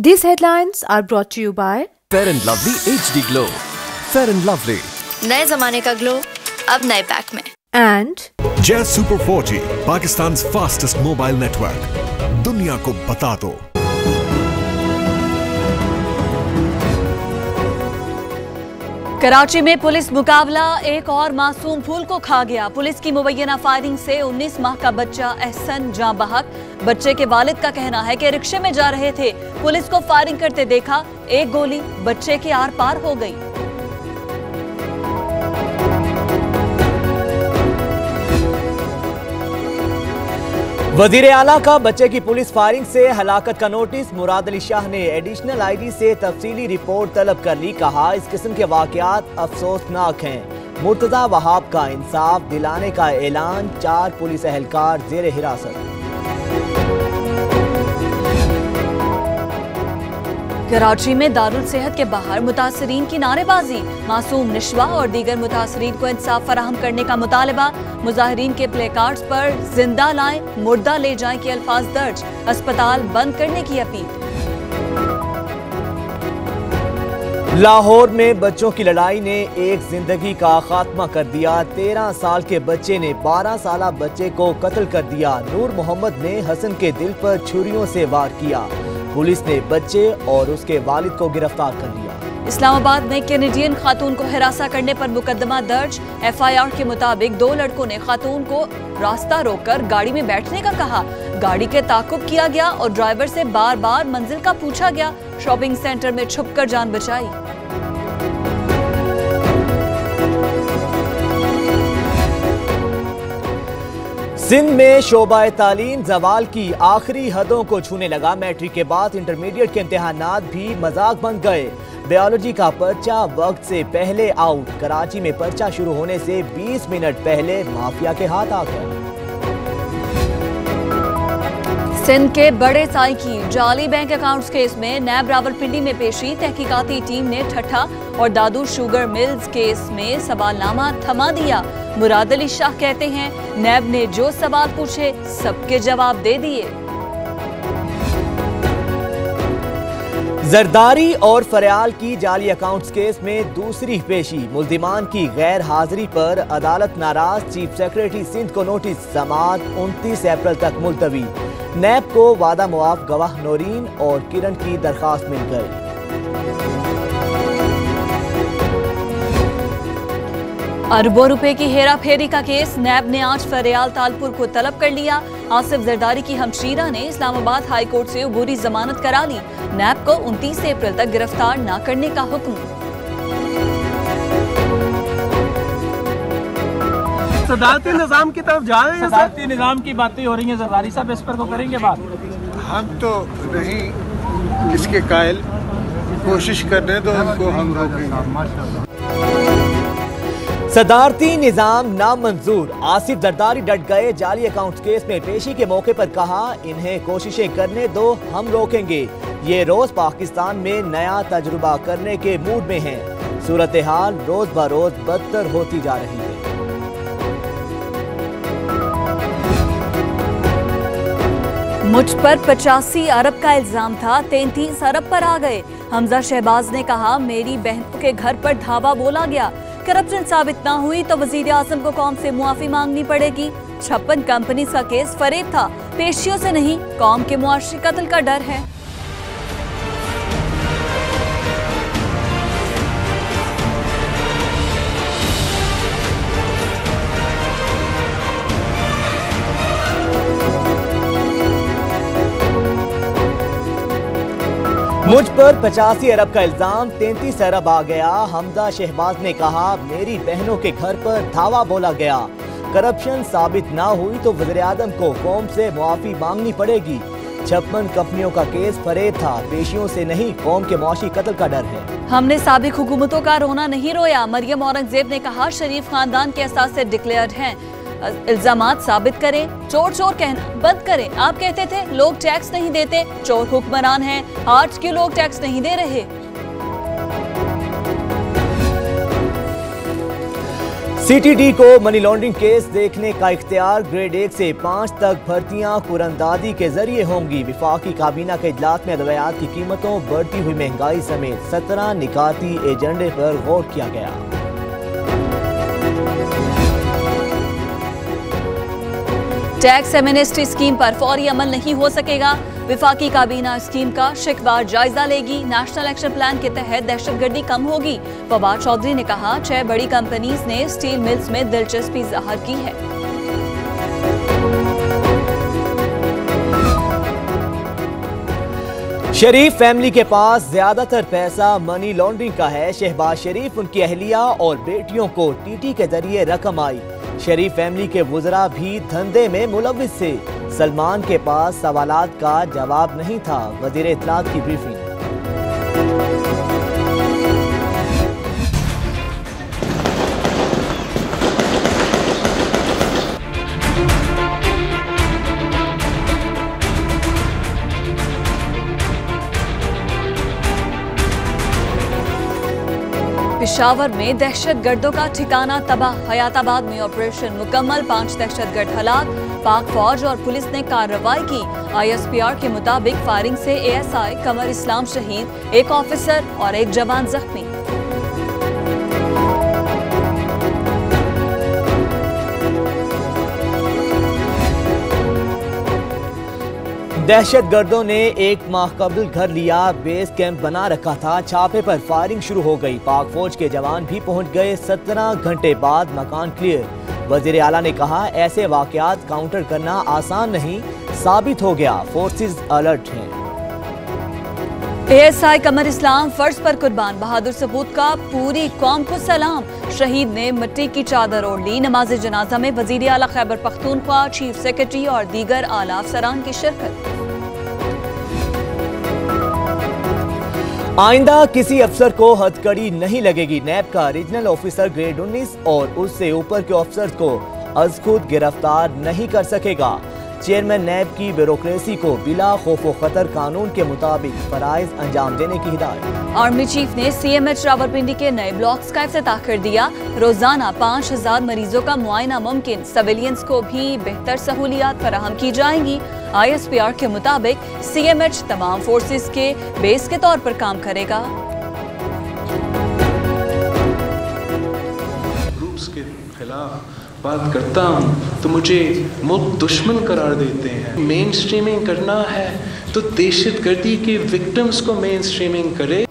These headlines are brought to you by Fair and Lovely HD Glow. Fair and Lovely. नए जमाने का glow अब नए pack में। and Jazz Super 4G, Pakistan's fastest mobile network. दुनिया को बता दो। कराची में पुलिस मुकाबला एक और मासूम फूल को खा गया। पुलिस की मुबैना फायरिंग से 19 माह का बच्चा एहसन जां बहक। बच्चे के वालिद का कहना है कि रिक्शे में जा रहे थे, पुलिस को फायरिंग करते देखा, एक गोली बच्चे के आर पार हो गई। वजीर आला का बच्चे की पुलिस फायरिंग से हलाकत का नोटिस। मुराद अली शाह ने एडिशनल आईडी से तफसीली रिपोर्ट तलब कर ली। कहा, इस किस्म के वाकयात अफसोसनाक हैं। मुर्तजा वहाब का इंसाफ दिलाने का ऐलान। 4 पुलिस एहलकार जेर हिरासत। कराची में दारुल सेहत के बाहर मुतासरीन की नारेबाजी। मासूम निशवा और दीगर मुतासरीन को इंसाफ फराहम करने का मुतालबा। मुजाहिरीन के प्ले कार्ड्स पर जिंदा लाएं, मुर्दा ले जाएं के अल्फाज दर्ज। अस्पताल बंद करने की अपील। लाहौर में बच्चों की लड़ाई ने एक जिंदगी का खात्मा कर दिया। 13 साल के बच्चे ने 12 साल बच्चे को कत्ल कर दिया। नूर मोहम्मद ने हसन के दिल पर छुरियों से वार किया। पुलिस ने बच्चे और उसके वालिद को गिरफ्तार कर लिया। इस्लामाबाद में कैनेडियन खातून को हिरासा करने पर मुकदमा दर्ज। FIR के मुताबिक 2 लड़कों ने खातून को रास्ता रोककर गाड़ी में बैठने का कहा। गाड़ी के ताकुब किया गया और ड्राइवर से बार बार मंजिल का पूछा गया। शॉपिंग सेंटर में छुपकर जान बचाई। सिंध में शोबा तालीम जवाल की आखिरी हदों को छूने लगा। मैट्रिक के बाद इंटरमीडिएट के इम्तिहानात भी मजाक बन गए। बायोलॉजी का पर्चा वक्त से पहले आउट। कराची में पर्चा शुरू होने से 20 मिनट पहले माफिया के हाथ आ गया। सिंध के बड़े साई की जाली बैंक अकाउंट्स केस में नैब रावलपिंडी में पेशी। तहकीकाती टीम ने ठट्ठा और दादू शुगर मिल्स केस में सवालनामा थमा दिया। मुराद अली शाह कहते हैं, नैब ने जो सवाल पूछे सबके जवाब दे दिए। जरदारी और फरियाल की जाली अकाउंट्स केस में दूसरी पेशी। मुल्जिमान की गैर हाजिरी पर अदालत नाराज। चीफ सेक्रेटरी सिंध को नोटिस। समाअत 29 अप्रैल तक मुलतवी। नैब को वादा मुआफ गवाह नौरीन और किरण की दरखास्त मिल गई। अरबों रुपए की हेरा फेरी का केस। नैब ने आज फरियाल तालपुर को तलब कर लिया। आसिफ जरदारी की हमशीरा ने इस्लामाबाद हाई कोर्ट से अबूरी जमानत करा ली। नैब को 29 अप्रैल तक गिरफ्तार न करने का हुक्म। सदारती निजाम की तरफ जा रहे हैं। सदारती निजाम की बातें हो रही हैं। जरदारी साहब इस पर को करेंगे बात। हम तो नहीं इसके कायल, कोशिश करने दो उनको, हम रोकेंगे। सदारती निजाम नामंजूर। आसिफ जरदारी डट गए। जाली अकाउंट केस में पेशी के मौके पर कहा, इन्हें कोशिशें करने दो, हम रोकेंगे। ये रोज पाकिस्तान में नया तजुर्बा करने के मूड में हैं। सूरत हाल रोज ब रोज बदतर होती जा रही है। मुझ पर 85 अरब का इल्जाम था, 33 अरब पर आ गए। हमजा शहबाज ने कहा, मेरी बहनों के घर पर धावा बोला गया। करप्शन साबित ना हुई तो वजीर आजम को कौम से मुआफी मांगनी पड़ेगी। 56 कंपनी का केस फरेब था, पेशियों से नहीं, कौम के मुआशी कत्ल का डर है। मुझ पर 85 अरब का इल्जाम, 33 अरब आ गया। हमजा शहबाज ने कहा, मेरी बहनों के घर पर धावा बोला गया। करप्शन साबित ना हुई तो वज़ीर आज़म को कौम से मुआफी मांगनी पड़ेगी। 56 कंपनियों का केस फरेब था, पेशियों से नहीं, कौम के मुआशी कत्ल का डर है। हमने साबिक हुकूमतों का रोना नहीं रोया। मरियम औरंगजेब ने कहा, शरीफ खानदान के असासे डिक्लेयर्ड हैं। इल्जामात साबित करें, चोर चोर कहना बंद करें। आप कहते थे लोग टैक्स नहीं देते, चोर हुक्मरान हैं। आज क्यों लोग टैक्स नहीं दे रहे? CTD को मनी लॉन्ड्रिंग केस देखने का इख्तियार। ग्रेड 1 से 5 तक भर्तियां कुरंदादी के जरिए होंगी। विफाकी काबीना के इजलास में अद्वियात की कीमतों, बढ़ती हुई महंगाई समेत 17 निकाती एजेंडे पर गौर किया गया। टैक्स एमनेस्टी स्कीम पर फौरी अमल नहीं हो सकेगा। विफाकी काबीना स्कीम का शिकवार जायजा लेगी। नेशनल एक्शन प्लान के तहत दहशतगर्दी कम होगी। फवाद चौधरी ने कहा, 6 बड़ी कंपनीज ने स्टील मिल्स में दिलचस्पी जाहिर की है। शरीफ फैमिली के पास ज्यादातर पैसा मनी लॉन्ड्रिंग का है। शहबाज शरीफ, उनकी अहलिया और बेटियों को TT के जरिए रकम आई। शरीफ फैमिली के वुज़रा भी धंधे में मुलव्विस थे। सलमान के पास सवालात का जवाब नहीं था। वज़ीर इत्तलात की ब्रीफिंग। पेशावर में दहशतगर्दों का ठिकाना तबाह। हयाताबाद में ऑपरेशन मुकम्मल, 5 दहशतगर्द हलाक। पाक फौज और पुलिस ने कार्रवाई की। ISPR के मुताबिक फायरिंग से ASI कमर इस्लाम शहीद, 1 ऑफिसर और 1 जवान जख्मी। दहशतगर्दों ने 1 माह कबल घर लिया, बेस कैंप बना रखा था। छापे पर फायरिंग शुरू हो गई। पाक फौज के जवान भी पहुंच गए। 17 घंटे बाद मकान क्लियर। वजीर आला ने कहा, ऐसे वाकयात काउंटर करना आसान नहीं, साबित हो गया। फोर्सेस अलर्ट हैं। ASI कमर इस्लाम फर्ज पर कुर्बान, बहादुर सपूत का पूरी कौम को सलाम। शहीद ने मिट्टी की चादर ओढ़ ली। नमाज जनाजा में वजीर आला खैबर पख्तूनख्वा, चीफ सेक्रेटरी और दीगर आला अफसरान की शिरकत। आइंदा किसी अफसर को हथकड़ी नहीं लगेगी। नैब का रीजनल ऑफिसर ग्रेड 19 और उससे ऊपर के अफसर को अज खुद गिरफ्तार नहीं कर सकेगा। चेयरमैन नैब की ब्यूरोक्रेसी को बिला खौफ व खतर कानून के मुताबिक फराइज अंजाम देने की हिदायत। आर्मी चीफ ने CMH रावलपिंडी के नए ब्लॉक्स का इफ्तिताह कर दिया। रोजाना 5000 मरीजों का मुआयना मुमकिन। सिविलियंस को भी बेहतर सहूलियात फराहम की जाएंगी। ISPR के मुताबिक CMH तमाम फोर्सेस के बेस के तौर पर काम करेगा। ग्रुप्स के खिलाफ बात करता हूँ तो मुझे मुल्क दुश्मन करार देते हैं। मेन स्ट्रीमिंग करना है तो दहशतगर्दी के विक्टिम्स को मेन स्ट्रीमिंग करे।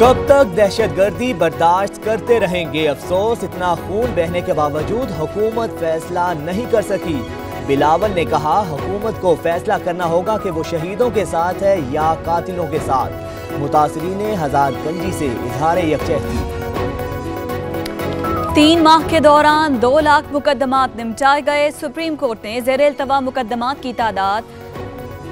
कब तक दहशतगर्दी बर्दाश्त करते रहेंगे? अफसोस, इतना खून बहने के बावजूद हुकूमत फैसला नहीं कर सकी। बिलावल ने कहा, हुकूमत को फैसला करना होगा कि वो शहीदों के साथ है या कातिलों के साथ। मुतासरीन हजारगंजी से इजहार यकजहती। 3 माह के दौरान 2 लाख मुकदमात निपटाए गए। सुप्रीम कोर्ट ने ज़ेर इल्तवा मुकदमात की तादाद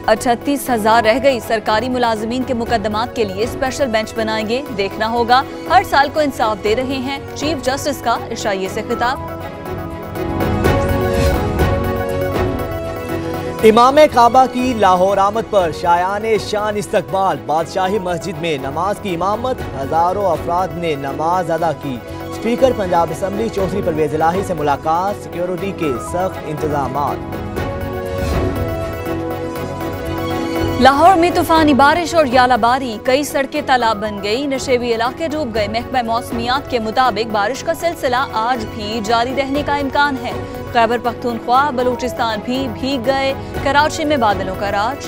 38,000 रह गई। सरकारी मुलाजमीन के मुकदमात के लिए स्पेशल बेंच बनाएंगे। देखना होगा, हर साल को इंसाफ दे रहे हैं। चीफ जस्टिस का इशाइये से खिताब। इमाम काबा की लाहौर आमद पर शायाने शान इस्तकबाल। बादशाही मस्जिद में नमाज की इमामत, हजारों अफराद ने नमाज अदा की। स्पीकर पंजाब असम्बली चौधरी परवेज इलाही से मुलाकात। सिक्योरिटी के सख्त इंतजामात। लाहौर में तूफानी बारिश और यालाबारी, कई सड़कें तालाब बन गई। नशेबी इलाके डूब गए। महकमा मौसमियात के मुताबिक बारिश का सिलसिला आज भी जारी रहने का इम्कान है। खैबर पख्तूनख्वा, बलूचिस्तान भी भीग गए। कराची में बादलों का राज।